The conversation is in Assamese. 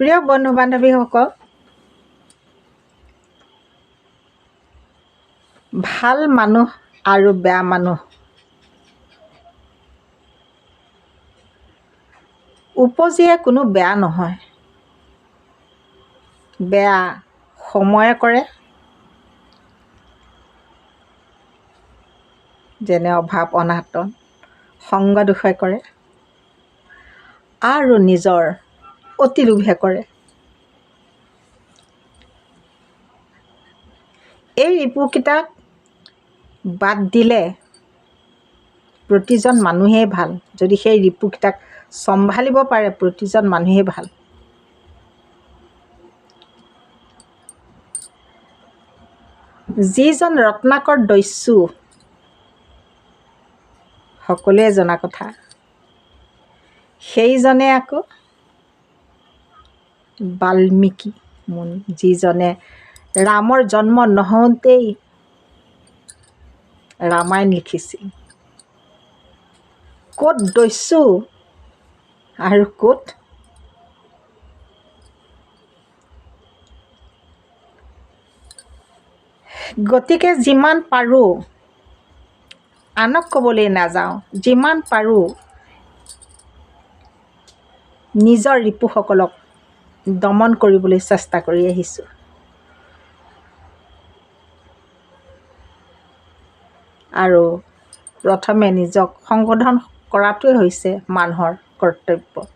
প্ৰিয় বন্ধু বান্ধৱীসকল, ভাল মানুহ আৰু বেয়া মানুহ উপজিয়ে কোনো বেয়া নহয়। বেয়া সময়ে কৰে, যেনে অভাৱ অনাটন, সংগ দোষে কৰে আৰু নিজৰ অতি লোভে কৰে। এই ৰিপুকেইটাক বাদ দিলে প্ৰতিজন মানুহেই ভাল। যদি সেই ৰিপুকেইটাক চম্ভালিব পাৰে প্ৰতিজন মানুহেই ভাল। যিজন ৰত্নাকৰ দস্যু সকলোৱে জনা কথা, সেইজনে আকৌ বাল্মীকি মুনি, যিজনে ৰামৰ জন্ম নহওঁতেই ৰামায়ণ লিখিছিল। ক'ত দস্যু আৰু ক'ত গতিকে যিমান পাৰোঁ আনক ক'বলৈ নাযাওঁ, যিমান পাৰোঁ নিজৰ ৰিপুসকলক দমন কৰিবলৈ চেষ্টা কৰি আহিছোঁ। আৰু প্ৰথমে নিজক সংশোধন কৰাটোৱে হৈছে মানুহৰ কৰ্তব্য।